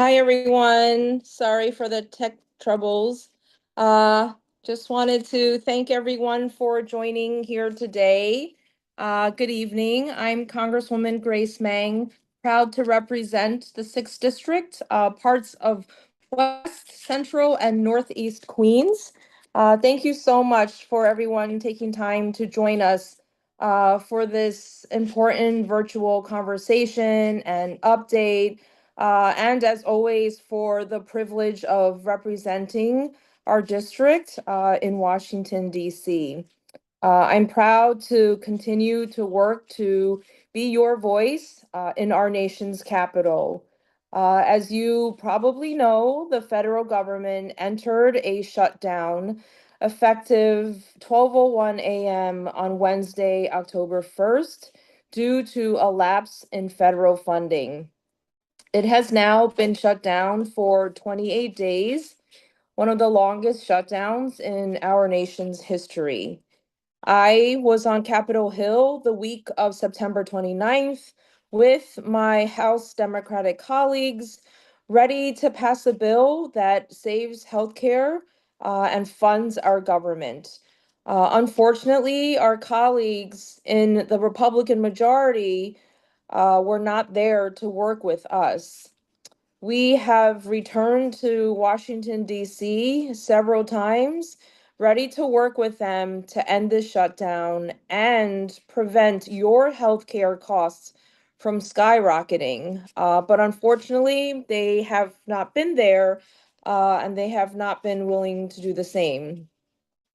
Hi, everyone. Sorry for the tech troubles. Uh, just wanted to thank everyone for joining here today. Good evening. I'm Congresswoman Grace Meng, proud to represent the 6th District, parts of West, Central, and Northeast Queens. Thank you so much for everyone taking time to join us for this important virtual conversation and update, and as always, for the privilege of representing our district in Washington, D.C. I'm proud to continue to work to be your voice in our nation's capital. As you probably know, the federal government entered a shutdown effective 12:01 a.m. on Wednesday, October 1st, due to a lapse in federal funding. It has now been shut down for 28 days, one of the longest shutdowns in our nation's history. I was on Capitol Hill the week of September 29th with my House Democratic colleagues, ready to pass a bill that saves healthcare and funds our government. Unfortunately, our colleagues in the Republican majority were not there to work with us. We have returned to Washington, D.C. several times, ready to work with them to end this shutdown and prevent your healthcare costs from skyrocketing. But unfortunately, they have not been there, and they have not been willing to do the same.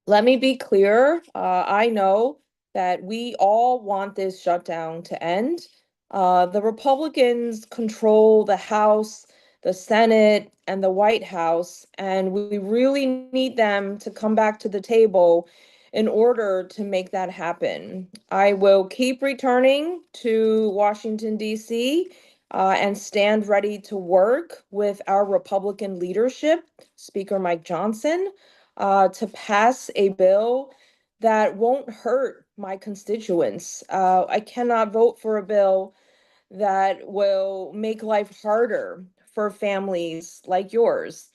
Let me be clear. I know that we all want this shutdown to end. The Republicans control the House, the Senate, and the White House, and we really need them to come back to the table in order to make that happen. I will keep returning to Washington, D.C., and stand ready to work with our Republican leadership, Speaker Mike Johnson, to pass a bill that won't hurt my constituents. I cannot vote for a bill that will make life harder for families like yours.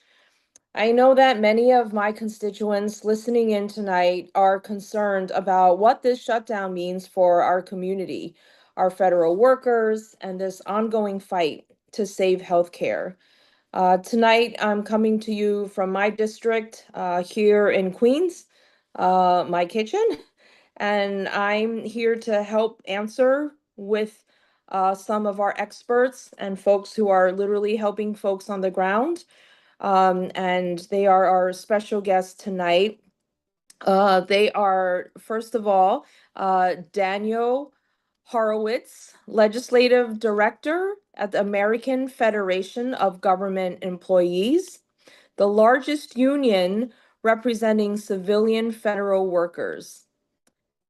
I know that many of my constituents listening in tonight are concerned about what this shutdown means for our community, our federal workers, and this ongoing fight to save healthcare. Tonight, I'm coming to you from my district here in Queens, my kitchen, and I'm here to help answer with some of our experts and folks who are literally helping folks on the ground. And they are our special guests tonight. They are, first of all, Daniel Horowitz, Legislative Director at the American Federation of Government Employees, the largest union representing civilian federal workers.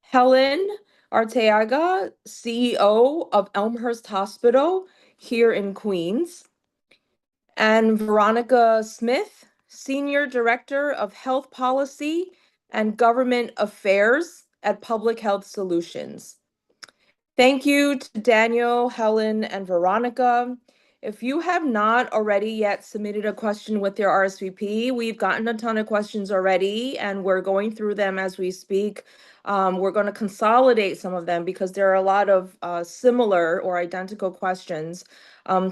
Helen Arteaga, CEO of Elmhurst Hospital here in Queens, and Veronica Smith, Senior Director of Health Policy and Government Affairs at Public Health Solutions. Thank you to Daniel, Helen, and Veronica. If you have not already yet submitted a question with your RSVP, we've gotten a ton of questions already, and we're going through them as we speak. We're going to consolidate some of them because there are a lot of similar or identical questions.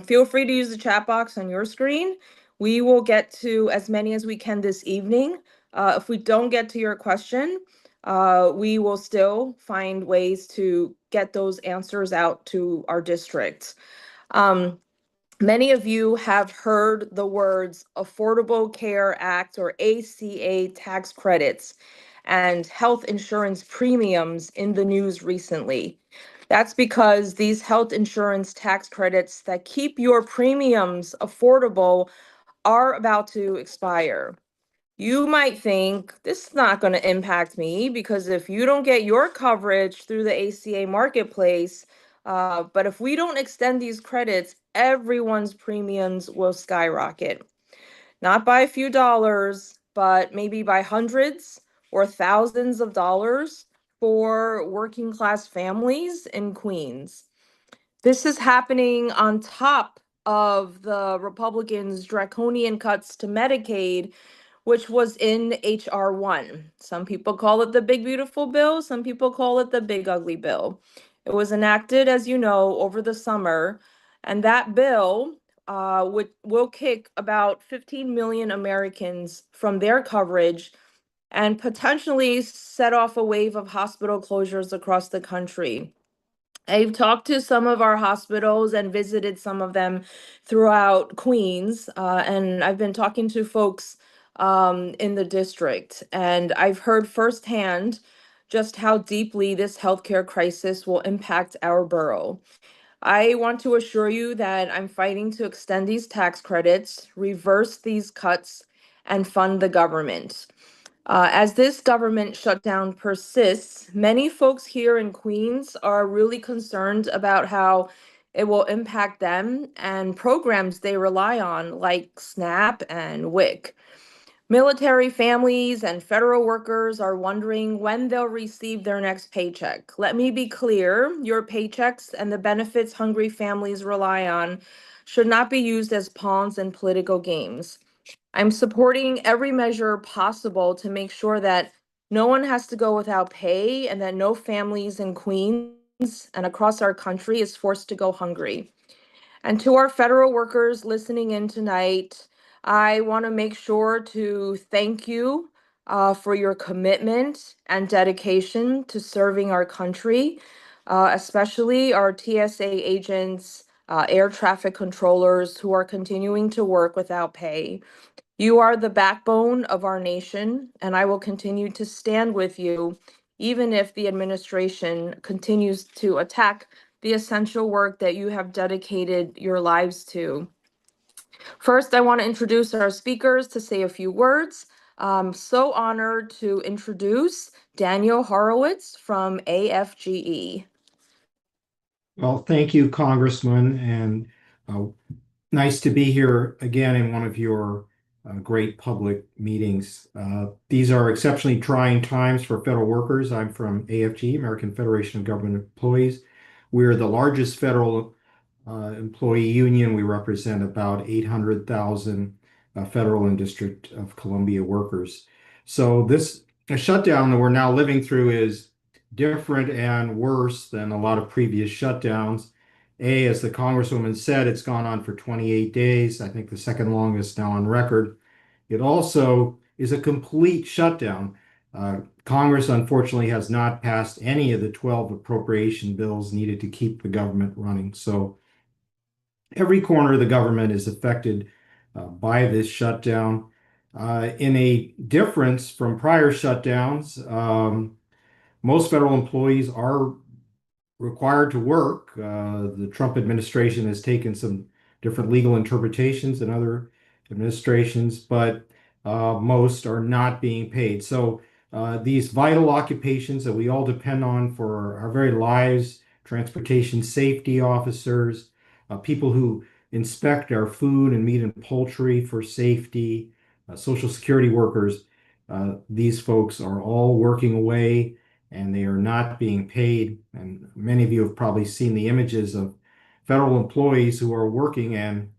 Feel free to use the chat box on your screen. We will get to as many as we can this evening. If we don't get to your question, we will still find ways to get those answers out to our districts. Many of you have heard the words Affordable Care Act or ACA tax credits and health insurance premiums in the news recently. That's because these health insurance tax credits that keep your premiums affordable are about to expire. You might think this is not going to impact me because if you don't get your coverage through the ACA marketplace, but if we don't extend these credits, everyone's premiums will skyrocket. Not by a few dollars, but maybe by hundreds or thousands of dollars for working class families in Queens. This is happening on top of the Republicans' draconian cuts to Medicaid, which was in H.R. 1. Some people call it the Big Beautiful Bill, some people call it the Big Ugly Bill. It was enacted, as you know, over the summer, and that bill will kick about 15 million Americans from their coverage and potentially set off a wave of hospital closures across the country. I've talked to some of our hospitals and visited some of them throughout Queens, and I've been talking to folks in the district, and I've heard firsthand just how deeply this healthcare crisis will impact our borough. I want to assure you that I'm fighting to extend these tax credits, reverse these cuts, and fund the government. As this government shutdown persists, many folks here in Queens are really concerned about how it will impact them and programs they rely on, like SNAP and WIC. Military families and federal workers are wondering when they'll receive their next paycheck. Let me be clear, your paychecks and the benefits hungry families rely on should not be used as pawns in political games. I'm supporting every measure possible to make sure that no one has to go without pay and that no families in Queens and across our country is forced to go hungry. And to our federal workers listening in tonight, I want to make sure to thank you for your commitment and dedication to serving our country, especially our TSA agents, air traffic controllers who are continuing to work without pay. You are the backbone of our nation, and I will continue to stand with you, even if the administration continues to attack the essential work that you have dedicated your lives to. First, I want to introduce our speakers to say a few words. I'm so honored to introduce Daniel Horowitz from AFGE. Well, thank you, Congressman, and uh, nice to be here again in one of your great public meetings. These are exceptionally trying times for federal workers. I'm from AFG, American Federation of Government Employees. We're the largest federal employee union. We represent about 800,000 federal and District of Columbia workers. So this shutdown that we're now living through is different and worse than a lot of previous shutdowns. As the Congresswoman said, it's gone on for 28 days. I think the second longest now on record. It also is a complete shutdown. Congress, unfortunately, has not passed any of the 12 appropriation bills needed to keep the government running. So every corner of the government is affected by this shutdown. In a difference from prior shutdowns, most federal employees are required to work. The Trump administration has taken some different legal interpretations than other administrations, but most are not being paid. So these vital occupations that we all depend on for our very lives, transportation safety officers, people who inspect our food and meat and poultry for safety, Social Security workers, these folks are all working away and they are not being paid. And many of you have probably seen the images of federal employees who are working and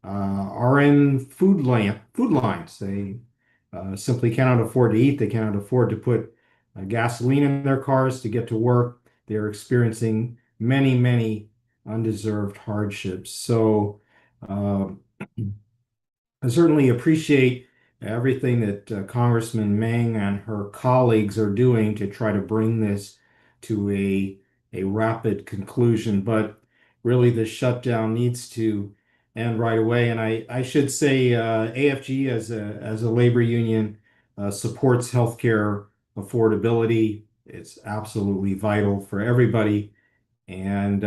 are in food lines. They simply cannot afford to eat. They cannot afford to put gasoline in their cars to get to work. They're experiencing many, many undeserved hardships. So uh, I certainly appreciate everything that Congressman Meng and her colleagues are doing to try to bring this to a rapid conclusion. But really, the shutdown needs to end right away. And I should say AFG as a labor union supports healthcare affordability. It's absolutely vital for everybody. And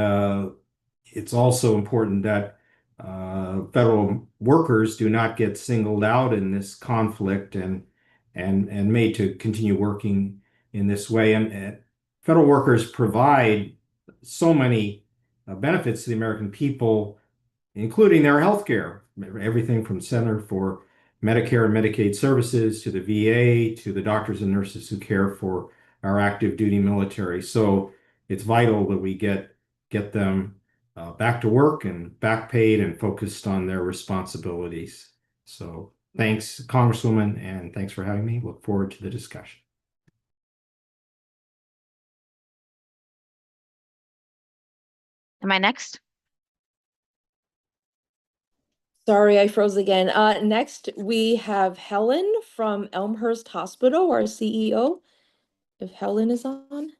it's also important that federal workers do not get singled out in this conflict and made to continue working in this way. And federal workers provide so many benefits to the American people, including their health care, everything from Center for Medicare and Medicaid Services to the VA to the doctors and nurses who care for our active duty military. So it's vital that we get them back to work and back paid and focused on their responsibilities. So thanks, Congresswoman, and thanks for having me. Look forward to the discussion. Am I next? Sorry, I froze again. Next we have Helen from Elmhurst Hospital, our CEO. If Helen is on.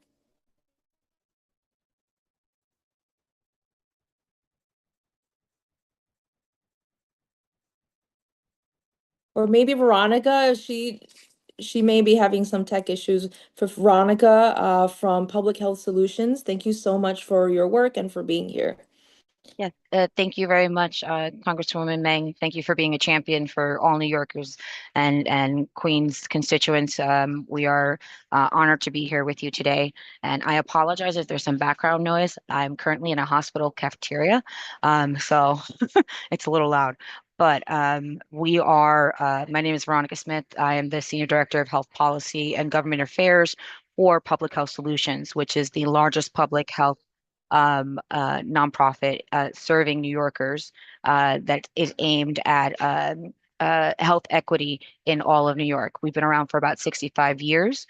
Or maybe Veronica, she may be having some tech issues. For Veronica, from Public Health Solutions, thank you so much for your work and for being here. Yes, thank you very much, Congresswoman Meng. Thank you for being a champion for all New Yorkers and Queens constituents. We are honored to be here with you today. And I apologize if there's some background noise. I'm currently in a hospital cafeteria, so it's a little loud. But my name is Veronica Smith. I am the Senior Director of Health Policy and Government Affairs for Public Health Solutions, which is the largest public health nonprofit serving New Yorkers that is aimed at health equity in all of New York. We've been around for about 65 years.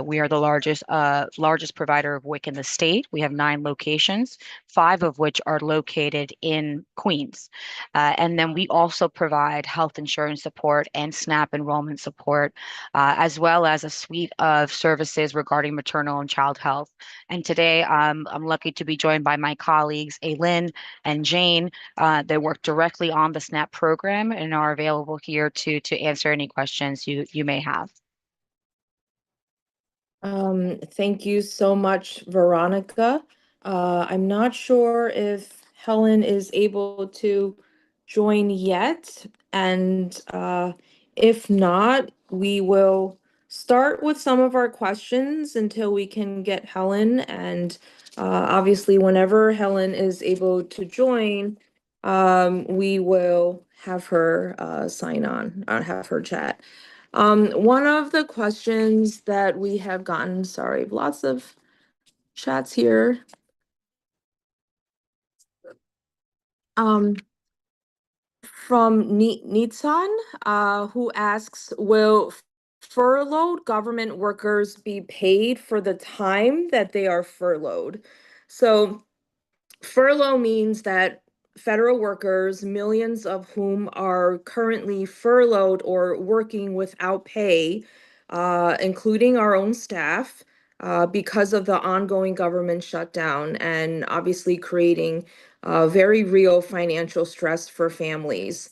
We are the largest provider of WIC in the state. We have 9 locations, 5 of which are located in Queens. And then we also provide health insurance support and SNAP enrollment support, as well as a suite of services regarding maternal and child health. And today I'm lucky to be joined by my colleagues, Aylin and Jane. They work directly on the SNAP program and are available here to answer any questions you may have. Thank you so much, Veronica. I'm not sure if Helen is able to join yet, and if not, we will start with some of our questions until we can get Helen. And obviously, whenever Helen is able to join, we will have her sign on, have her chat. One of the questions that we have gotten, sorry, lots of chats here. From Nitsan, who asks, will furloughed government workers be paid for the time that they are furloughed? So furlough means that federal workers, millions of whom are currently furloughed or working without pay, including our own staff, because of the ongoing government shutdown and obviously creating very real financial stress for families.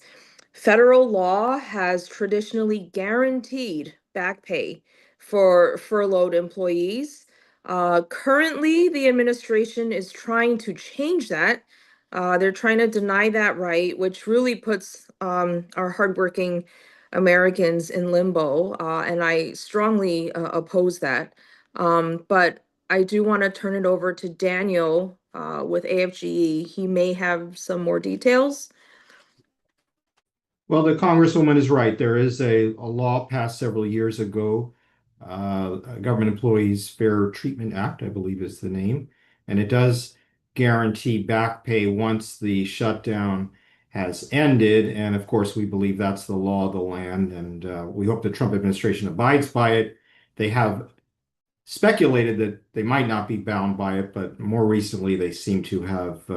Federal law has traditionally guaranteed back pay for furloughed employees. Currently, the administration is trying to change that. They're trying to deny that right, which really puts our hardworking Americans in limbo, and I strongly oppose that. But I do want to turn it over to Daniel with AFGE. He may have some more details. Well, the Congresswoman is right. There is a law passed several years ago, Government Employees Fair Treatment Act, I believe is the name, and it does guarantee back pay once the shutdown has ended. And of course, we believe that's the law of the land, and we hope the Trump administration abides by it. They have speculated that they might not be bound by it, but more recently they seem to have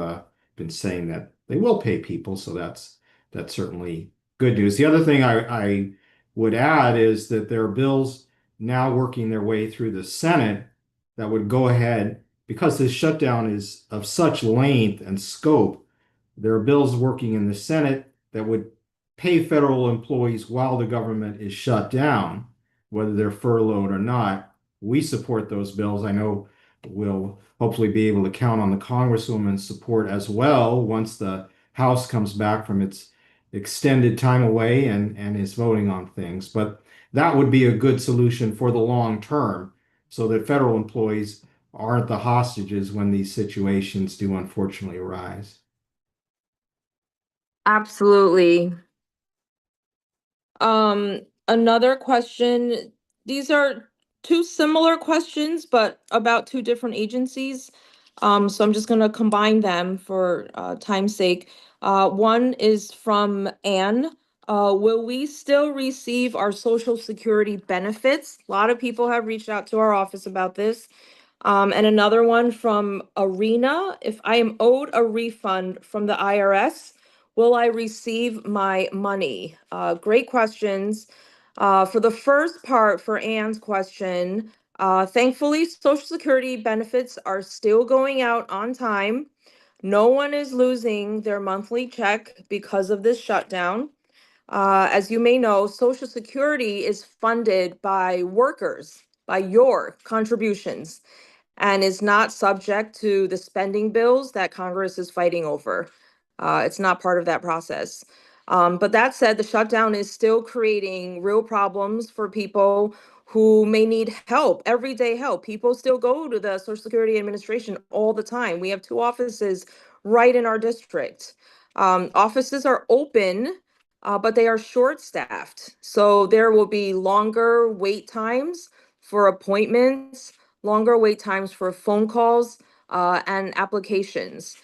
been saying that they will pay people. So that's certainly good news. The other thing I would add is that there are bills now working their way through the Senate that would go ahead because this shutdown is of such length and scope. There are bills working in the Senate that would pay federal employees while the government is shut down, whether they're furloughed or not. We support those bills. I know we'll hopefully be able to count on the Congresswoman's support as well once the House comes back from its extended time away and is voting on things. But that would be a good solution for the long term so that federal employees aren't the hostages when these situations do unfortunately arise. Absolutely. Another question. These are two similar questions, but about two different agencies. So I'm just going to combine them for time's sake. One is from Anne. Will we still receive our Social Security benefits? A lot of people have reached out to our office about this. And another one from Arena. If I am owed a refund from the IRS, will I receive my money? Great questions. For the first part, for Anne's question, thankfully, Social Security benefits are still going out on time. No one is losing their monthly check because of this shutdown. As you may know, Social Security is funded by workers, by your contributions, and is not subject to the spending bills that Congress is fighting over. It's not part of that process. But that said, the shutdown is still creating real problems for people who may need help, everyday help. People still go to the Social Security Administration all the time. We have two offices right in our district. Offices are open, but they are short-staffed. So there will be longer wait times for appointments, longer wait times for phone calls and applications.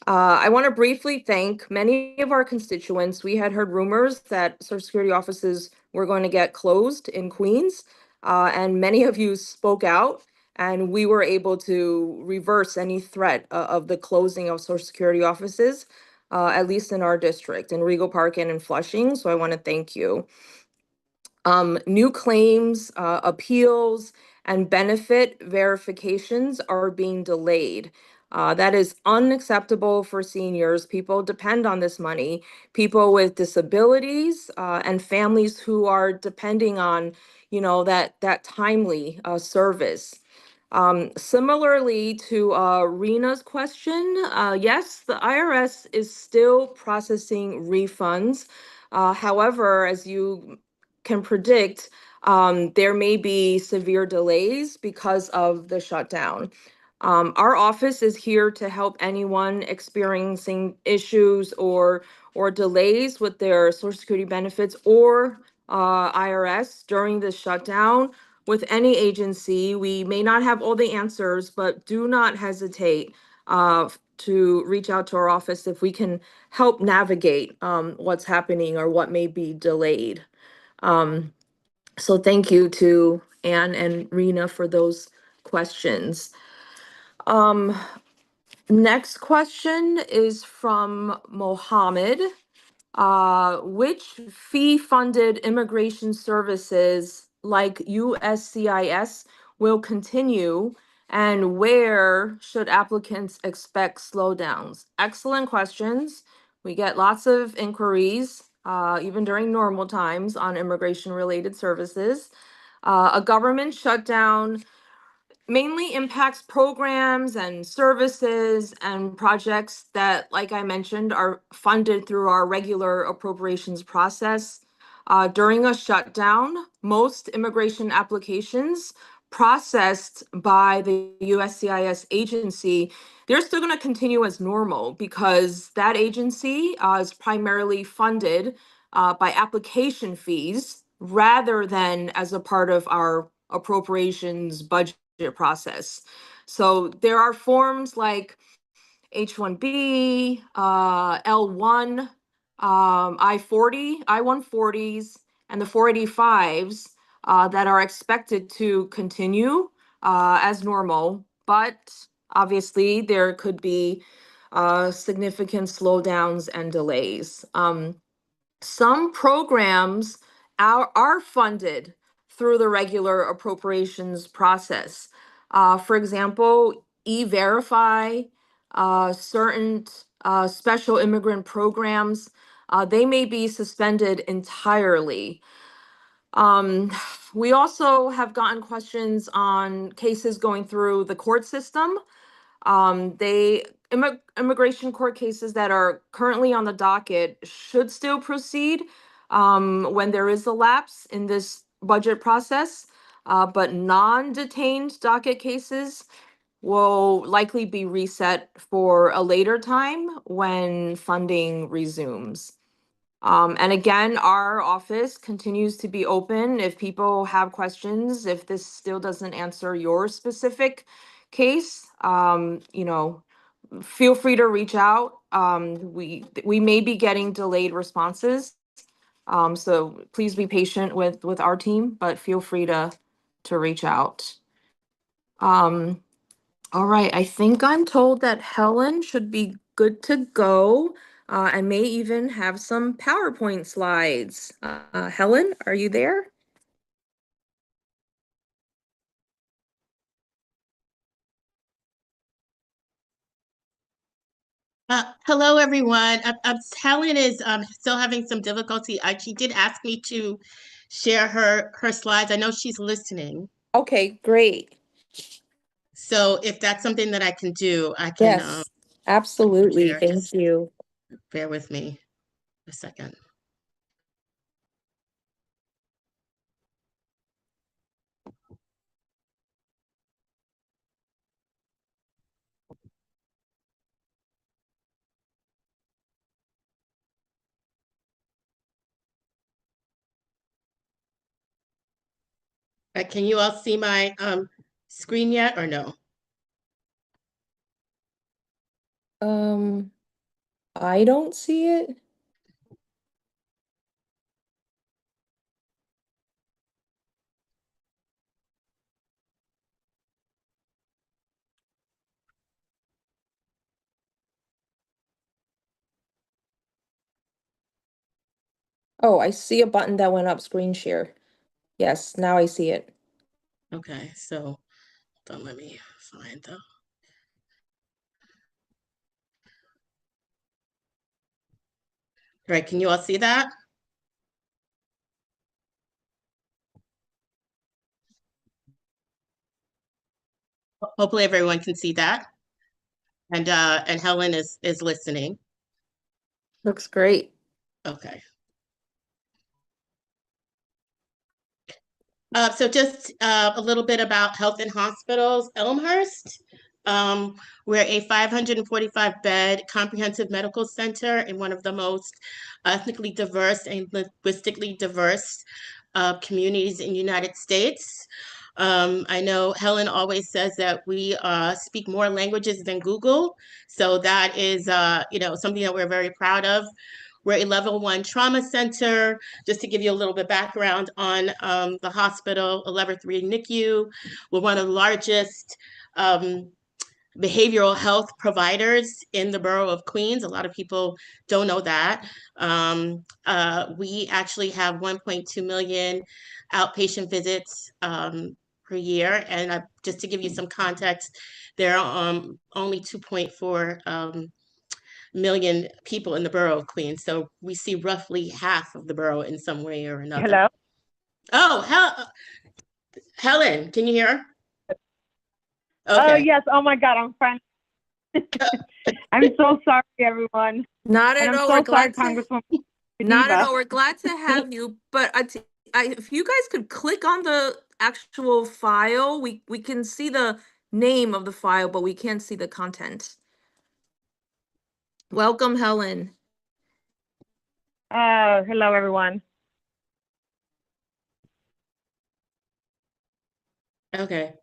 I want to briefly thank many of our constituents. We had heard rumors that Social Security offices were going to get closed in Queens, and many of you spoke out, and we were able to reverse any threat of the closing of Social Security offices, at least in our district, in Regal Park and in Flushing. So I want to thank you. New claims, appeals, and benefit verifications are being delayed. That is unacceptable for seniors. People depend on this money. People with disabilities and families who are depending on, that timely service. Similarly to Rena's question, yes, the IRS is still processing refunds. However, as you can predict, there may be severe delays because of the shutdown. Our office is here to help anyone experiencing issues or delays with their Social Security benefits or IRS during the shutdown. With any agency, we may not have all the answers, but do not hesitate to reach out to our office if we can help navigate what's happening or what may be delayed. So thank you to Anne and Rena for those questions. Next question is from Mohammed. Which fee-funded immigration services like USCIS will continue, and where should applicants expect slowdowns? Excellent questions. We get lots of inquiries, even during normal times, on immigration-related services. A government shutdown mainly impacts programs and services and projects that, like I mentioned, are funded through our regular appropriations process. During a shutdown, most immigration applications processed by the USCIS agency, they're still going to continue as normal because that agency is primarily funded by application fees rather than as a part of our appropriations budget process. So there are forms like H-1B, L-1, I-40, I-140s, and the 485s that are expected to continue as normal, but obviously there could be significant slowdowns and delays. Some programs are funded through the regular appropriations process. For example, E-Verify, certain special immigrant programs, they may be suspended entirely. We also have gotten questions on cases going through the court system. Immigration court cases that are currently on the docket should still proceed when there is a lapse in this budget process, but non-detained docket cases will likely be reset for a later time when funding resumes. And again, our office continues to be open if people have questions, if this still doesn't answer your specific case. you know, feel free to reach out. We may be getting delayed responses. So please be patient with our team, but feel free to reach out. Um, all right, I think I'm told that Helen should be good to go. I may even have some PowerPoint slides. Helen, are you there? Hello, everyone. Helen is still having some difficulty. She did ask me to share her slides. I know she's listening. Okay, great. So if that's something that I can do, I can Yes, absolutely. share. Thank Just you. bear with me a second. Can you all see my screen yet or no? I don't see it. Oh, I see a button that went up, screen share. Yes, now I see it. Okay, so don't let me find the. Right, can you all see that? Hopefully everyone can see that. And Helen is listening. Looks great. Okay. So just a little bit about Health and Hospitals Elmhurst. We're a 545-bed comprehensive medical center in one of the most ethnically diverse and linguistically diverse communities in the United States. I know Helen always says that we speak more languages than Google, so that is something that we're very proud of. We're a level 1 trauma center. Just to give you a little bit background on the hospital, a level 3 NICU. We're one of the largest behavioral health providers in the borough of Queens. A lot of people don't know that. We actually have 1.2 million outpatient visits per year. And just to give you some context, there are only 2.4 million people in the borough of Queens. So we see roughly half of the borough in some way or another. Hello? Oh, Helen, can you hear? Oh, Okay. yes. Oh, my God. I'm fine. I'm so sorry, everyone. Not And at I'm all. so We're sorry, glad to. Congresswoman Not at Diva. all. We're glad to have you. But if you guys could click on the actual file, we can see the name of the file, but we can't see the content. Welcome, Helen. Hello, everyone. Okay.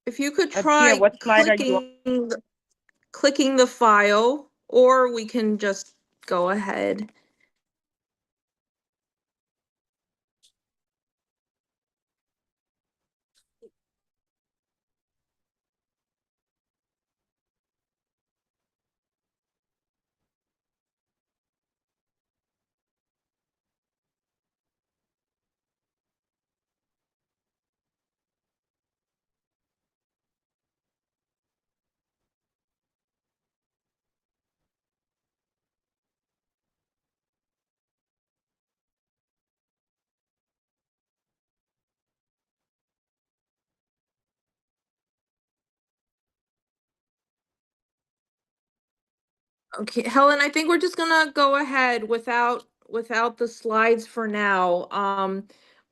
If you could Here, try what slide are you on? clicking the file, or we can just go ahead. Okay, Helen, I think we're just gonna go ahead without the slides for now.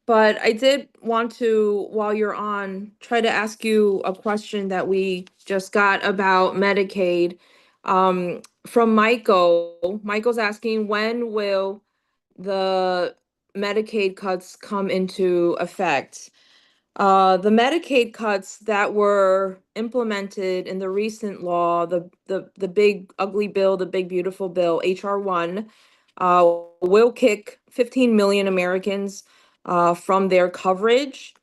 But I did want to, while you're on, try to ask you a question that we just got about Medicaid. From Michael. Michael's asking, when will the Medicaid cuts come into effect. The Medicaid cuts that were implemented in the recent law, the big ugly bill, the big beautiful bill, HR1, will kick 15 million Americans from their coverage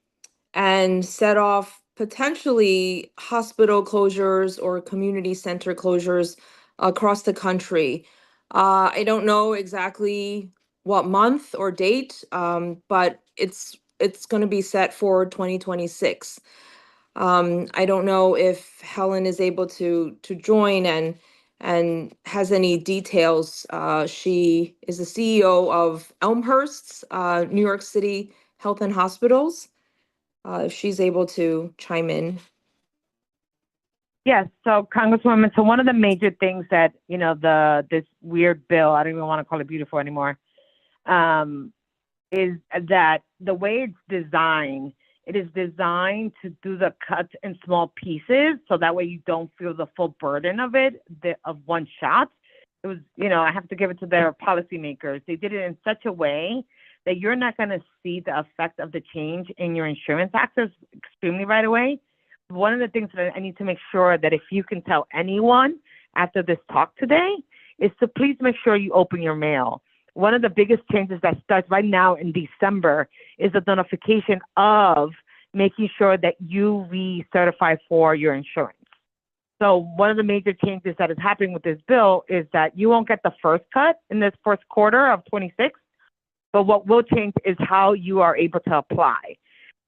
and set off potentially hospital closures or community center closures across the country. I don't know exactly what month or date, but it's going to be set for 2026. I don't know if Helen is able to join and has any details. She is the CEO of Elmhurst's New York City Health and Hospitals. If she's able to chime in. Yes, so Congresswoman, so one of the major things that, this weird bill, I don't even want to call it beautiful anymore, is that the way it's designed, it is designed to do the cuts in small pieces, so that way you don't feel the full burden of it, of one shot. It was, I have to give it to their policymakers. They did it in such a way that you're not going to see the effect of the change in your insurance taxes extremely right away. One of the things that I need to make sure that if you can tell anyone after this talk today is to please make sure you open your mail. One of the biggest changes that starts right now in December is the notification of making sure that you recertify for your insurance. So one of the major changes that is happening with this bill is that you won't get the first cut in this first quarter of 26, but what will change is how you are able to apply.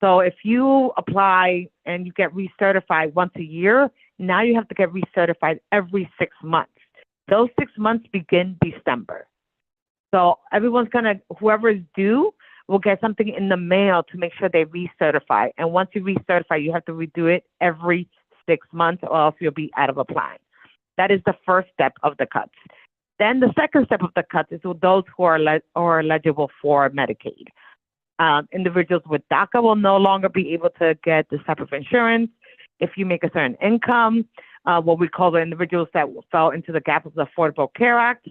So if you apply and you get recertified once a year, now you have to get recertified every 6 months. Those 6 months begin December. So whoever is due will get something in the mail to make sure they recertify. And once you recertify, you have to redo it every 6 months or else you'll be out of applying. That is the first step of the cuts. Then the second step of the cuts is with those who are eligible for Medicaid. Individuals with DACA will no longer be able to get this type of insurance. If you make a certain income, what we call the individuals that fell into the gap of the Affordable Care Act,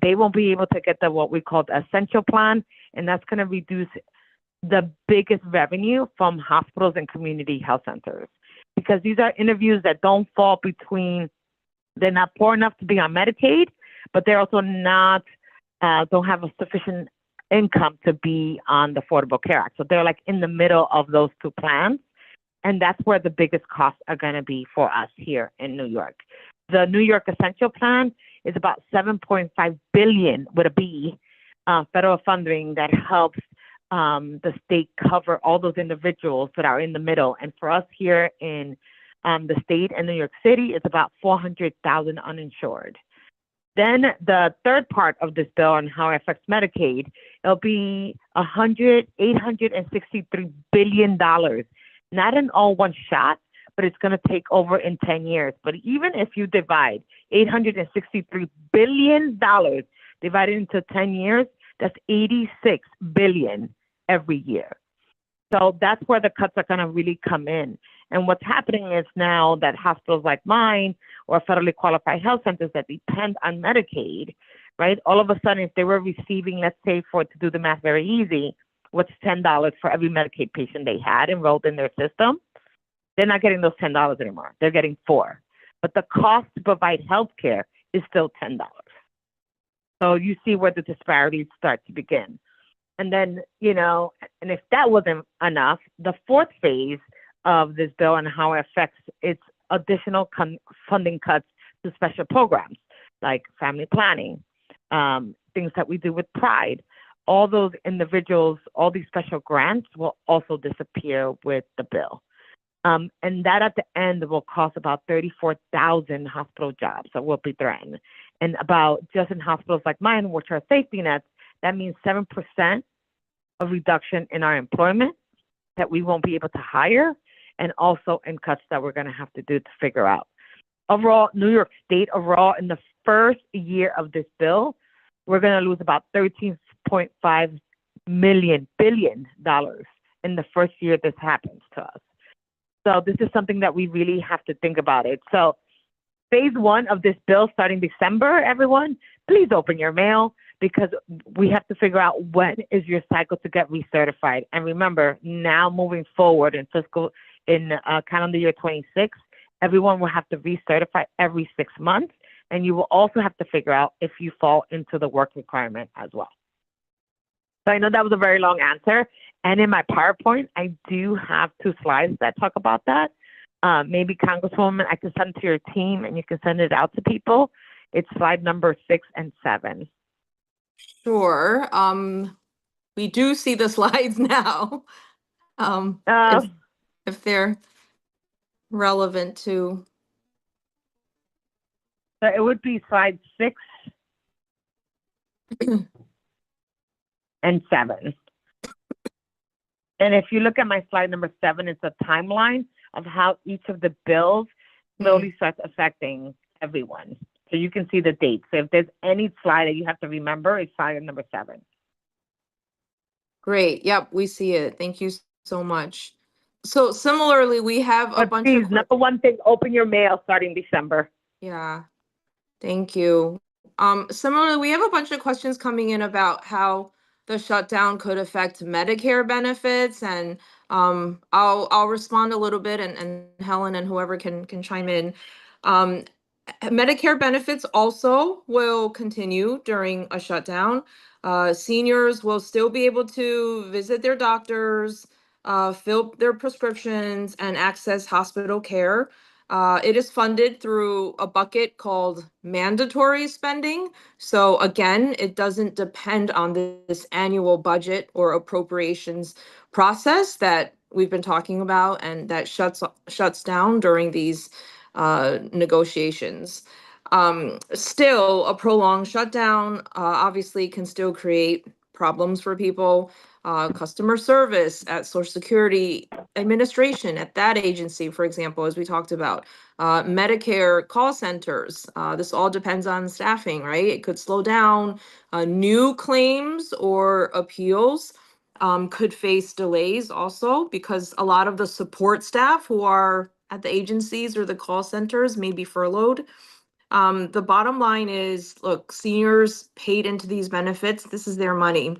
they won't be able to get what we call the essential plan, and that's going to reduce the biggest revenue from hospitals and community health centers, because these are interviews that don't fall between, they're not poor enough to be on Medicaid, but they're also not, don't have a sufficient income to be on the Affordable Care Act. So they're like in the middle of those two plans. And that's where the biggest costs are going to be for us here in New York. The New York Essential Plan is about $7.5 billion with a B federal funding that helps the state cover all those individuals that are in the middle. And for us here in the state and New York City, it's about 400,000 uninsured. Then the third part of this bill and how it affects Medicaid, it'll be $863 billion, not in all one shot, but it's going to take over in 10 years. But even if you divide $863 billion divided into 10 years, that's $86 billion every year. So that's where the cuts are going to really come in. And what's happening is now that hospitals like mine or federally qualified health centers that depend on Medicaid, right? All of a sudden, if they were receiving, let's say, to do the math very easy, what's $10 for every Medicaid patient they had enrolled in their system, they're not getting those $10 anymore. They're getting $4. But the cost to provide health care is still $10. So you see where the disparities start to begin. And then, and if that wasn't enough, the fourth phase of this bill and how it affects its additional funding cuts to special programs like family planning, things that we do with Pride. All those individuals, all these special grants will also disappear with the bill. And that at the end will cost about 34,000 hospital jobs that will be threatened. And about just in hospitals like mine, which are safety nets, that means 7% of reduction in our employment that we won't be able to hire, and also in cuts that we're going to have to do to figure out. Overall, New York State, overall, in the first year of this bill, we're going to lose about $13.5 billion in the first year this happens to us. So this is something that we really have to think about it. So phase one of this bill starting December, everyone, please open your mail. because we have to figure out when is your cycle to get recertified. And remember, now moving forward in calendar year 26, everyone will have to recertify every 6 months. And you will also have to figure out if you fall into the work requirement as well. So I know that was a very long answer. And in my PowerPoint, I do have 2 slides that talk about that. Maybe Congresswoman, I can send it to your team and you can send it out to people. It's slide number 6 and 7. Sure. We do see the slides now. If they're relevant to. So it would be slide 6 and 7. And if you look at my slide number 7, it's a timeline of how each of the bills slowly starts affecting everyone. So you can see the dates. So if there's any slide that you have to remember, it's slide number 7. Great. Yep, we see it. Thank you so much. So similarly, we have a bunch please, of. number one thing, open your mail starting December. Yeah, thank you. Similarly, we have a bunch of questions coming in about how the shutdown could affect Medicare benefits, and I'll respond a little bit, and Helen and whoever can chime in. Medicare benefits also will continue during a shutdown. Seniors will still be able to visit their doctors, fill their prescriptions, and access hospital care. It is funded through a bucket called mandatory spending. So again, it doesn't depend on this annual budget or appropriations process that we've been talking about and that shuts down during these negotiations. Still, a prolonged shutdown obviously can still create problems for people. Customer service at Social Security Administration, at that agency, for example, as we talked about, Medicare call centers. This all depends on staffing, right? It could slow down. New claims or appeals could face delays also because a lot of the support staff who are at the agencies or the call centers may be furloughed. The bottom line is, look, seniors paid into these benefits. This is their money.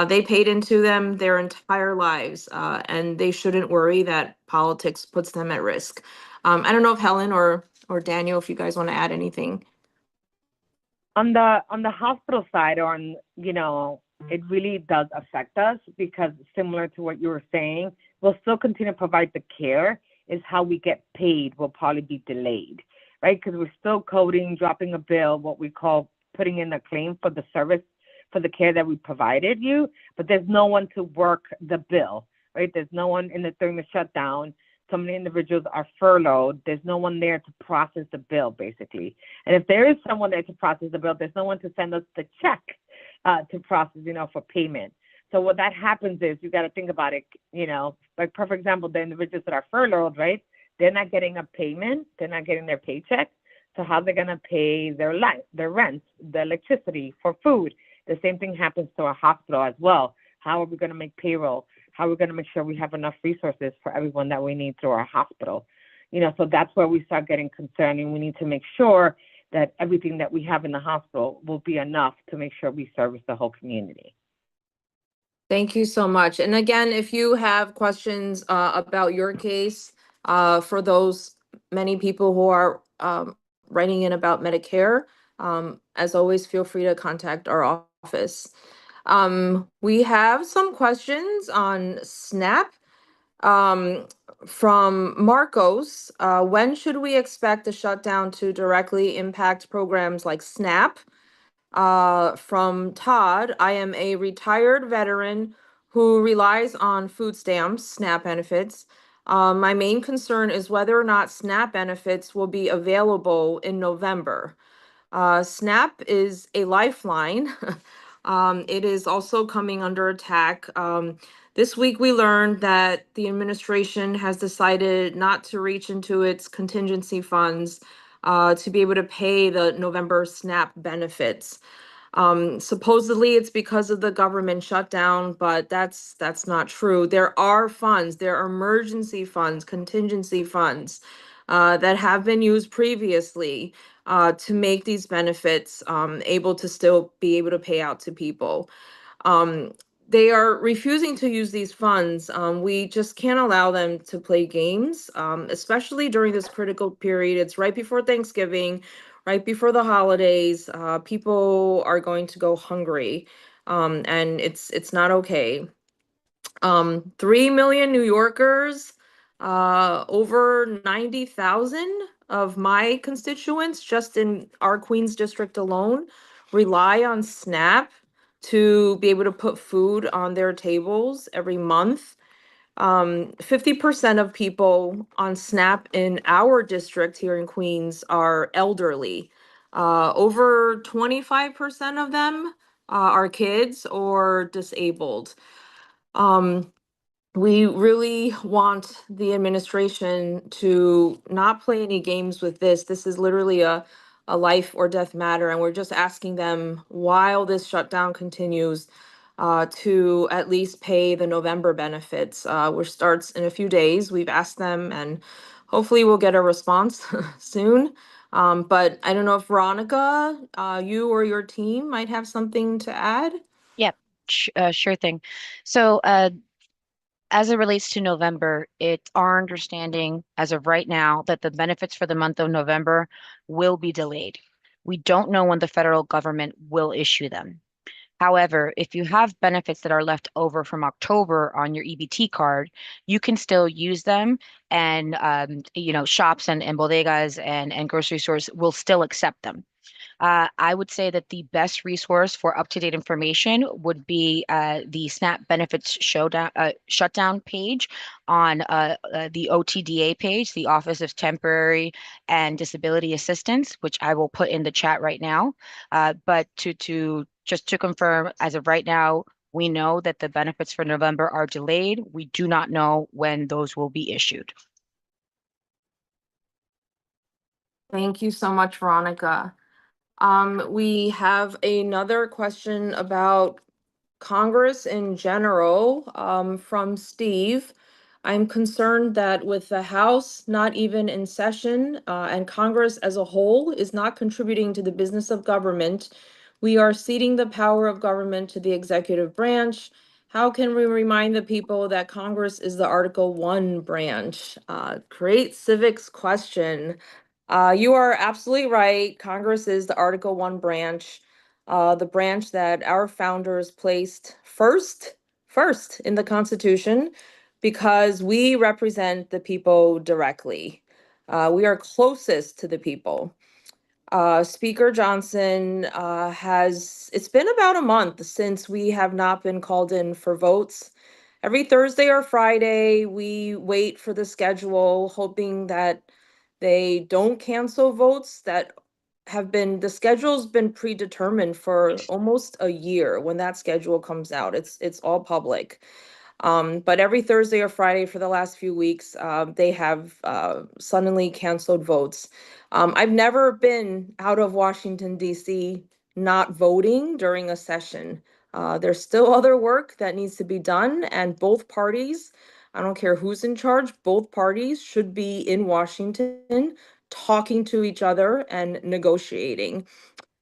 They paid into them their entire lives, and they shouldn't worry that politics puts them at risk. I don't know if Helen or Daniel, if you guys want to add anything. On the hospital side, it really does affect us because similar to what you were saying, we'll still continue to provide the care. Is how we get paid will probably be delayed, right? Because we're still coding, dropping a bill, what we call putting in a claim for the service, for the care that we provided you, but there's no one to work the bill, right? There's no one during the shutdown. So many individuals are furloughed. There's no one there to process the bill, basically. And if there is someone there to process the bill, there's no one to send us the check to process, for payment. So what that happens is you got to think about it, like perfect example, the individuals that are furloughed, right? They're not getting a payment. They're not getting their paycheck. So how are they going to pay their rent, the electricity, for food? The same thing happens to our hospital as well. How are we going to make payroll? How are we going to make sure we have enough resources for everyone that we need through our hospital? So that's where we start getting concerned, and we need to make sure that everything that we have in the hospital will be enough to make sure we service the whole community. Thank you so much. And again, if you have questions about your case, for those many people who are writing in about Medicare, as always, feel free to contact our office. We have some questions on SNAP from Marcos. When should we expect the shutdown to directly impact programs like SNAP? From Todd, I am a retired veteran who relies on food stamps, SNAP benefits. My main concern is whether or not SNAP benefits will be available in November. SNAP is a lifeline. It is also coming under attack. This week, we learned that the administration has decided not to reach into its contingency funds to be able to pay the November SNAP benefits. Supposedly it's because of the government shutdown, but that's not true. There are funds, there are emergency funds, contingency funds that have been used previously. to make these benefits able to still be able to pay out to people. Um, they are refusing to use these funds. We just can't allow them to play games, especially during this critical period. It's right before Thanksgiving, right before the holidays. People are going to go hungry, and it's not okay. 3 million New Yorkers, over 90,000 of my constituents just in our Queens district alone rely on SNAP to be able to put food on their tables every month. 50% of people on SNAP in our district here in Queens are elderly. Over 25% of them are kids or disabled. Um, we really want the administration to not play any games with this. This is literally a life or death matter, and we're just asking them while this shutdown continues to at least pay the November benefits, which starts in a few days. We've asked them, and hopefully we'll get a response soon. But I don't know if Veronica, you or your team might have something to add. Yep, sure thing. So, as it relates to November, it's our understanding as of right now that the benefits for the month of November will be delayed. We don't know when the federal government will issue them. However, if you have benefits that are left over from October on your EBT card, you can still use them, and shops and bodegas and grocery stores will still accept them. I would say that the best resource for up-to-date information would be the SNAP Benefits Shutdown page on the OTDA page, the Office of Temporary and Disability Assistance, which I will put in the chat right now. But just to confirm, as of right now, we know that the benefits for November are delayed. We do not know when those will be issued. Thank you so much, Veronica. We have another question about Congress in general, from Steve. I'm concerned that with the House not even in session, and Congress as a whole is not contributing to the business of government, we are ceding the power of government to the executive branch. How can we remind the people that Congress is the Article 1 branch? Great civics question. You are absolutely right. Congress is the Article 1 branch, the branch that our founders placed first in the Constitution, because we represent the people directly. We are closest to the people. Speaker Johnson it's been about a month since we have not been called in for votes. Every Thursday or Friday, we wait for the schedule, hoping that they don't cancel votes that the schedule's been predetermined for almost a year when that schedule comes out. It's all public. But every Thursday or Friday for the last few weeks, they have suddenly canceled votes. I've never been out of Washington, D.C. not voting during a session. There's still other work that needs to be done, and both parties, I don't care who's in charge, both parties should be in Washington talking to each other and negotiating.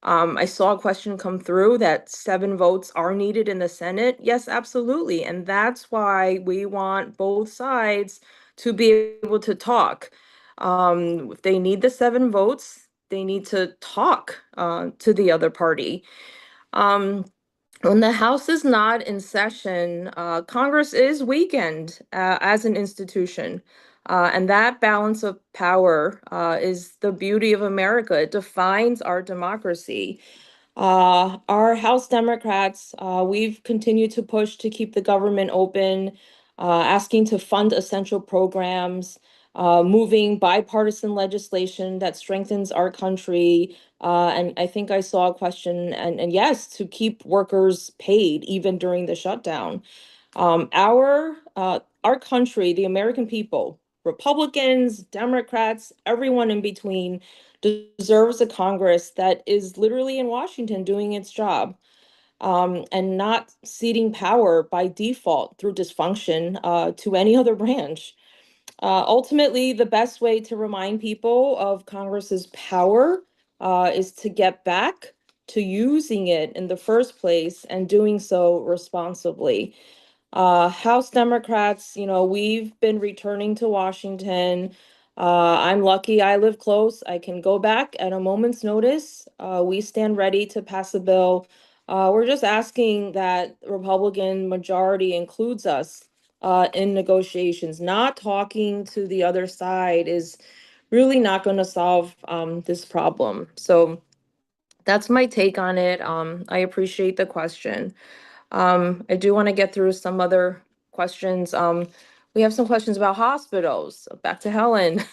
I saw a question come through that 7 votes are needed in the Senate. Yes, absolutely. And that's why we want both sides to be able to talk. If they need the 7 votes, they need to talk to the other party. When the House is not in session, Congress is weakened as an institution. And that balance of power is the beauty of America. It defines our democracy. Our House Democrats, we've continued to push to keep the government open, asking to fund essential programs, moving bipartisan legislation that strengthens our country. And I think I saw a question, and yes, to keep workers paid even during the shutdown. Our country, the American people, Republicans, Democrats, everyone in between, deserves a Congress that is literally in Washington doing its job, and not ceding power by default through dysfunction to any other branch. Ultimately, the best way to remind people of Congress's power is to get back to using it in the first place and doing so responsibly. House Democrats, we've been returning to Washington. I'm lucky I live close. I can go back at a moment's notice. We stand ready to pass a bill. We're just asking that Republican majority includes us in negotiations. Not talking to the other side is really not going to solve this problem. So that's my take on it. I appreciate the question. I do want to get through some other questions. We have some questions about hospitals. Back to Helen.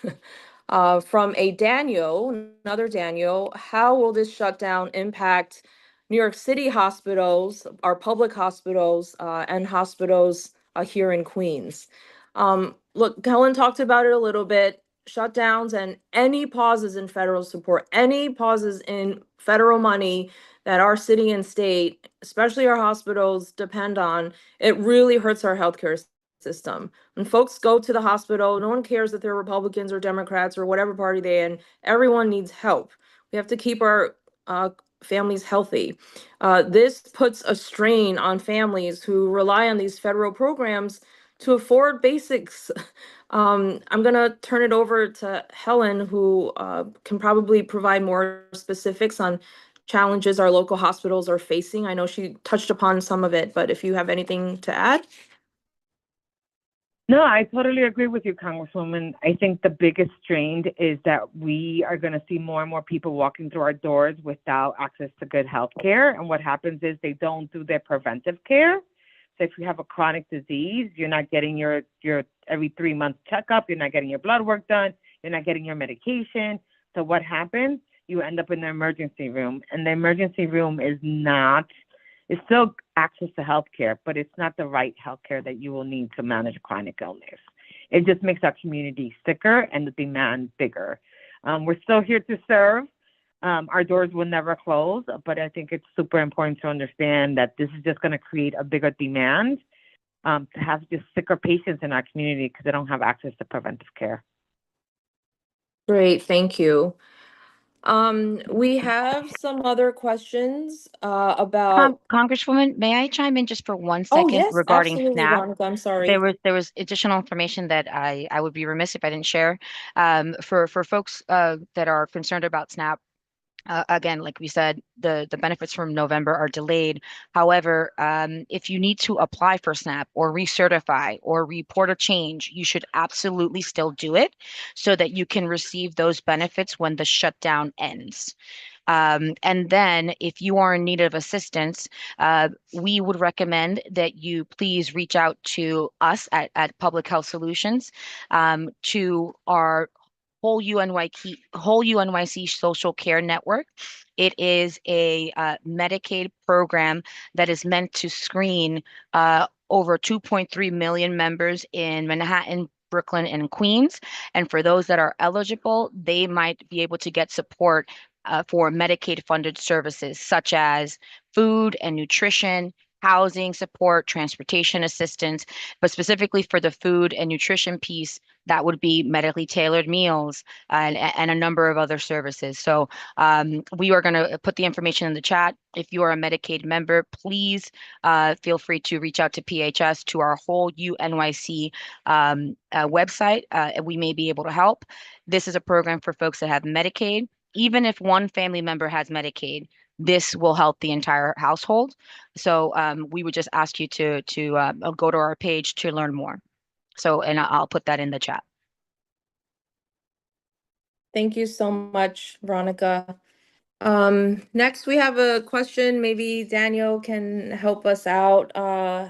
From a Daniel, another Daniel, how will this shutdown impact New York City hospitals, our public hospitals, and hospitals here in Queens? Look, Helen talked about it a little bit. Shutdowns and any pauses in federal support, any pauses in federal money that our city and state, especially our hospitals, depend on, it really hurts our healthcare system. When folks go to the hospital, no one cares if they're Republicans or Democrats or whatever party they're in. Everyone needs help. We have to keep our families healthy. This puts a strain on families who rely on these federal programs to afford basics. I'm going to turn it over to Helen, who can probably provide more specifics on challenges our local hospitals are facing. I know she touched upon some of it, but if you have anything to add. No, I totally agree with you, Congresswoman. I think the biggest strain is that we are going to see more and more people walking through our doors without access to good health care. And what happens is they don't do their preventive care. So if you have a chronic disease, you're not getting your every 3 month checkup, you're not getting your blood work done, you're not getting your medication. So what happens? You end up in the emergency room. And the emergency room it's still access to healthcare, but it's not the right healthcare that you will need to manage chronic illness. It just makes our community sicker and the demand bigger. We're still here to serve. Our doors will never close, but I think it's super important to understand that this is just going to create a bigger demand to have just sicker patients in our community because they don't have access to preventive care. Great, thank you. We have some other questions about. Congresswoman, may I chime in just for 1 Oh, second yes, regarding absolutely, SNAP? Veronica. I'm sorry. There was additional information that I would be remiss if I didn't share. For folks that are concerned about SNAP, again, like we said, the benefits from November are delayed. However, if you need to apply for SNAP or recertify or report a change, you should absolutely still do it so that you can receive those benefits when the shutdown ends. And then if you are in need of assistance, we would recommend that you please reach out to us at Public Health Solutions, to our whole UNYC Social Care Network. It is a Medicaid program that is meant to screen over 2.3 million members in Manhattan, Brooklyn, and Queens. And for those that are eligible, they might be able to get support for Medicaid funded services such as food and nutrition, housing support, transportation assistance, but specifically for the food and nutrition piece, that would be medically tailored meals and a number of other services. So we are going to put the information in the chat. If you are a Medicaid member, please feel free to reach out to PHS, to our whole UNYC website, and we may be able to help. This is a program for folks that have Medicaid. Even if one family member has Medicaid, this will help the entire household. So we would just ask you to go to our page to learn more. So, and I'll put that in the chat. Thank you so much, Veronica. Next we have a question. Maybe Daniel can help us out.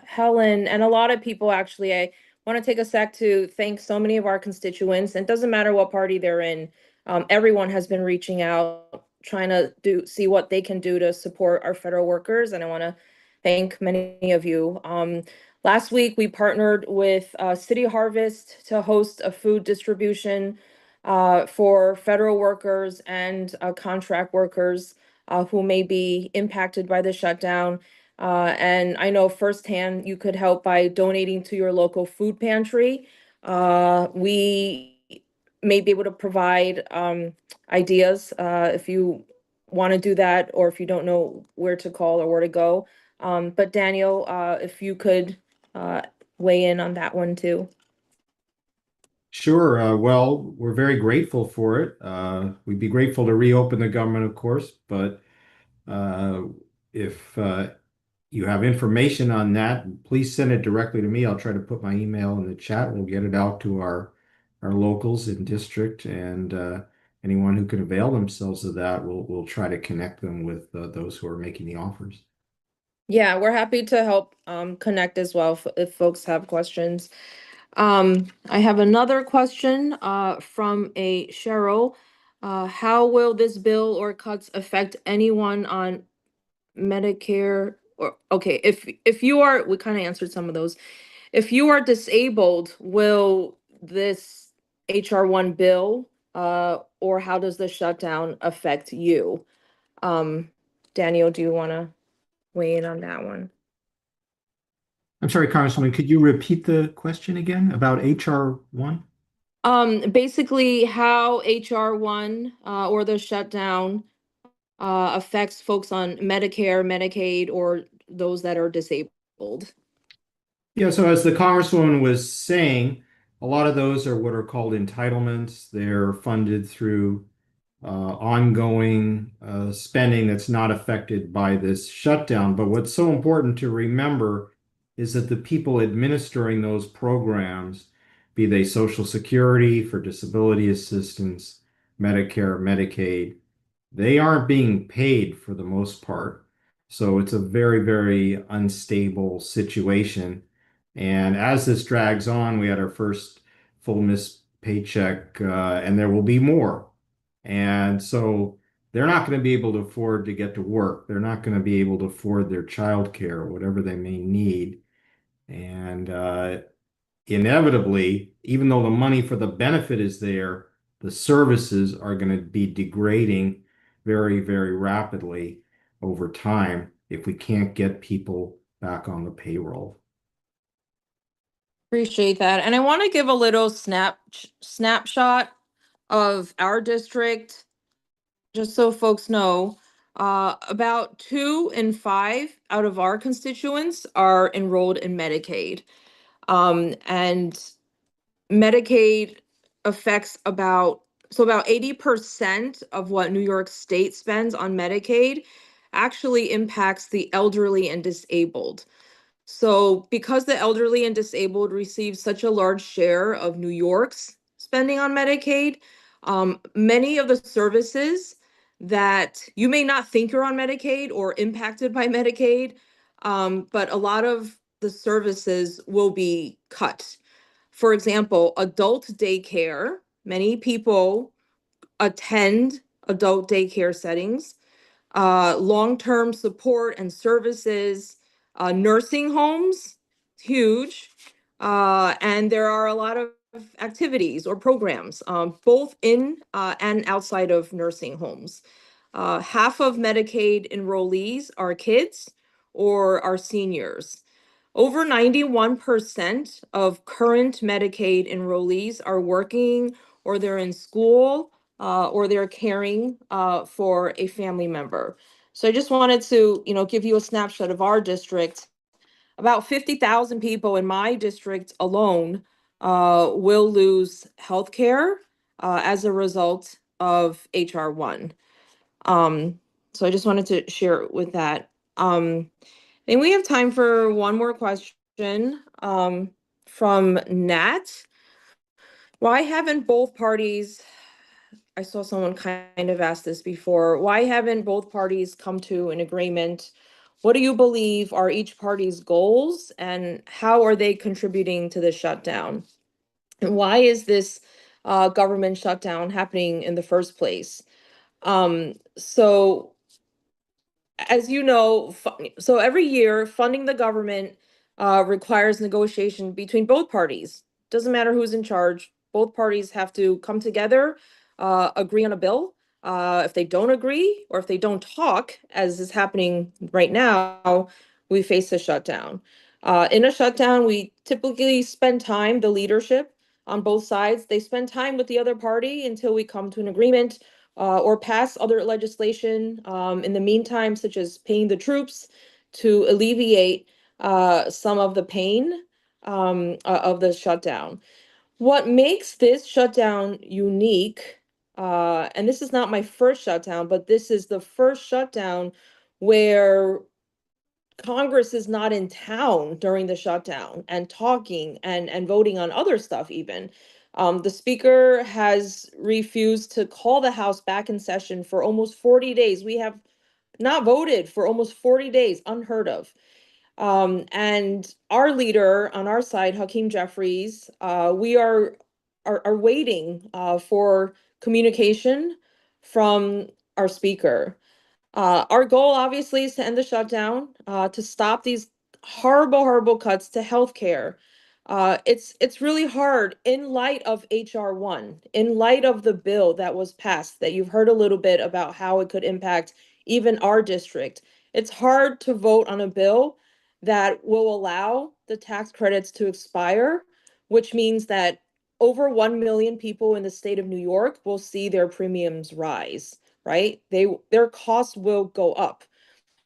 Helen, and a lot of people actually, I want to take a sec to thank so many of our constituents. And it doesn't matter what party they're in. Everyone has been reaching out, trying to see what they can do to support our federal workers. And I want to thank many of you. Last week, we partnered with City Harvest to host a food distribution for federal workers and contract workers who may be impacted by the shutdown. And I know firsthand you could help by donating to your local food pantry. We may be able to provide ideas if you want to do that, or if you don't know where to call or where to go. But Daniel, if you could weigh in on that one too. Sure. Well, we're very grateful for it. We'd be grateful to reopen the government, of course, but if you have information on that, please send it directly to me. I'll try to put my email in the chat. We'll get it out to our locals in district, and anyone who can avail themselves of that, we'll try to connect them with those who are making the offers. Yeah, we're happy to help connect as well if folks have questions. I have another question from a Cheryl. How will this bill or cuts affect anyone on Medicare? Or okay, if you are, we kind of answered some of those. If you are disabled, will this HR1 bill or how does the shutdown affect you? Daniel, do you want to weigh in on that one? I'm sorry, Congresswoman, could you repeat the question again about HR1? Basically how HR1 or the shutdown affects folks on Medicare, Medicaid, or those that are disabled. Yeah, so as the Congresswoman was saying, a lot of those are what are called entitlements. They're funded through ongoing spending that's not affected by this shutdown. But what's so important to remember is that the people administering those programs, be they Social Security for disability assistance, Medicare, Medicaid, they aren't being paid for the most part. So it's a very, very unstable situation. And as this drags on, we had our first full missed paycheck, and there will be more. And so they're not going to be able to afford to get to work. They're not going to be able to afford their childcare or whatever they may need. And inevitably, even though the money for the benefit is there, the services are going to be degrading very, very rapidly over time if we can't get people back on the payroll. Appreciate that. And I want to give a little snapshot of our district, just so folks know. About 2 in 5 out of our constituents are enrolled in Medicaid. And Medicaid affects about 80% of what New York State spends on Medicaid actually impacts the elderly and disabled. So because the elderly and disabled receive such a large share of New York's spending on Medicaid, many of the services that you may not think you're on Medicaid or impacted by Medicaid, but a lot of the services will be cut. For example, adult daycare, many people attend adult daycare settings, long-term support and services, nursing homes, huge. And there are a lot of activities or programs, both in and outside of nursing homes. Half of Medicaid enrollees are kids or are seniors. Over 91% of current Medicaid enrollees are working or they're in school or they're caring for a family member. So I just wanted to, give you a snapshot of our district. About 50,000 people in my district alone will lose health care as a result of HR1. So I just wanted to share with that. And we have time for one more question from Nat. Why haven't both parties, I saw someone kind of ask this before, why haven't both parties come to an agreement? What do you believe are each party's goals and how are they contributing to the shutdown? And why is this government shutdown happening in the first place? So as you know, so every year funding the government requires negotiation between both parties. Doesn't matter who's in charge. Both parties have to come together, agree on a bill. If they don't agree or if they don't talk, as is happening right now, we face a shutdown. In a shutdown, we typically spend time, the leadership, on both sides. They spend time with the other party until we come to an agreement or pass other legislation in the meantime, such as paying the troops to alleviate some of the pain of the shutdown. What makes this shutdown unique, and this is not my first shutdown, but this is the first shutdown where Congress is not in town during the shutdown and talking and voting on other stuff even. The speaker has refused to call the House back in session for almost 40 days. We have not voted for almost 40 days, unheard of. And our leader on our side, Hakeem Jeffries, we are waiting for communication from our speaker. Our goal, obviously, is to end the shutdown, to stop these horrible, horrible cuts to healthcare. It's really hard in light of HR1, in light of the bill that was passed, that you've heard a little bit about how it could impact even our district. It's hard to vote on a bill that will allow the tax credits to expire, which means that over 1 million people in the state of New York will see their premiums rise, right? Their costs will go up.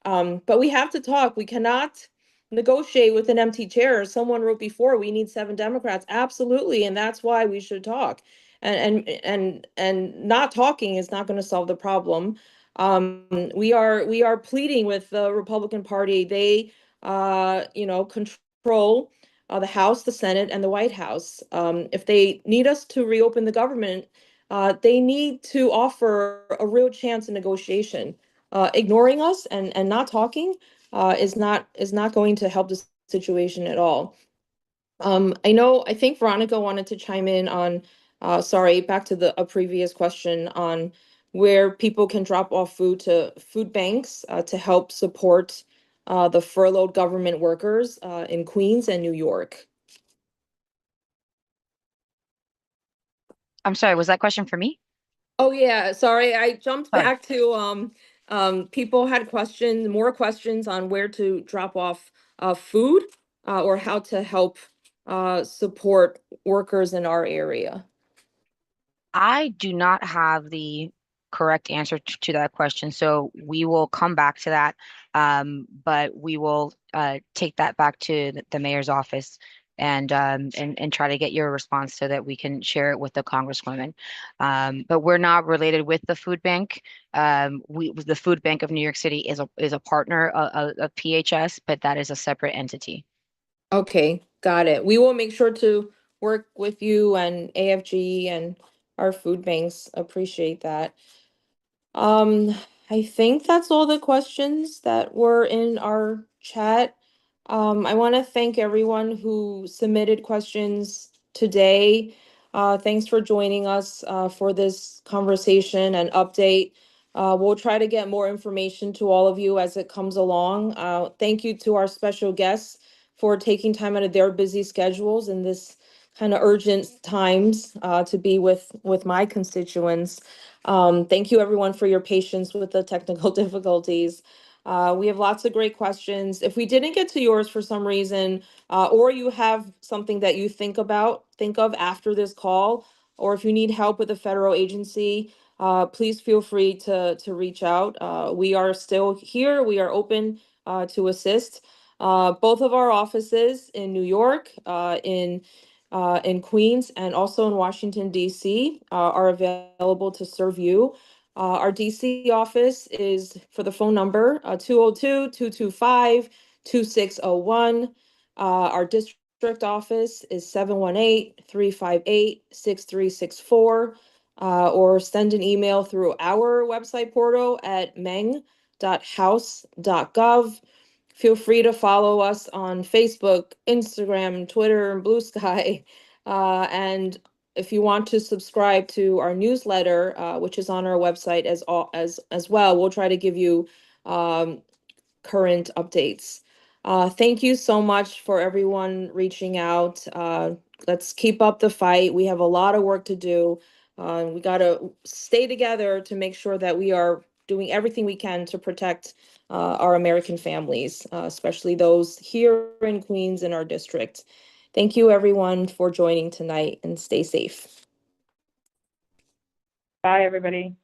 But we have to talk. We cannot negotiate with an empty chair. Someone wrote before, we need 7 Democrats. Absolutely, and that's why we should talk. And not talking is not going to solve the problem. We are pleading with the Republican Party. They control the House, the Senate, and the White House. If they need us to reopen the government, they need to offer a real chance in negotiation. Ignoring us and not talking is not going to help the situation at all. I think Veronica wanted to chime in on, sorry, back to a previous question on where people can drop off food to food banks to help support the furloughed government workers in Queens and New York. I'm sorry, was that question for me? Oh yeah, sorry, I jumped Sorry. back to people had more questions on where to drop off food or how to help support workers in our area. I do not have the correct answer to that question, so we will come back to that. But we will take that back to the mayor's office and try to get your response so that we can share it with the Congresswoman. But we're not related with the food bank. The Food Bank of New York City is a partner of PHS, but that is a separate entity. Okay, got it. We will make sure to work with you and AFG and our food banks. Appreciate that. Um, I think that's all the questions that were in our chat. I want to thank everyone who submitted questions today. Thanks for joining us for this conversation and update. We'll try to get more information to all of you as it comes along. Thank you to our special guests for taking time out of their busy schedules in this kind of urgent times to be with my constituents. Thank you everyone for your patience with the technical difficulties. We have lots of great questions. If we didn't get to yours for some reason, or you have something that you think of after this call, or if you need help with a federal agency, please feel free to reach out. We are still here. We are open to assist. Both of our offices in New York, in Queens, and also in Washington, D.C., are available to serve you. Our DC office is for the phone number 202-225-2601. Our district office is 718-358-6364, or send an email through our website portal at meng.house.gov. Feel free to follow us on Facebook, Instagram, Twitter, and Blue Sky. And if you want to subscribe to our newsletter, which is on our website as well, we'll try to give you current updates. Thank you so much for everyone reaching out. Let's keep up the fight. We have a lot of work to do. We got to stay together to make sure that we are doing everything we can to protect our American families, especially those here in Queens in our district. Thank you, everyone, for joining tonight, and stay safe. Bye, everybody.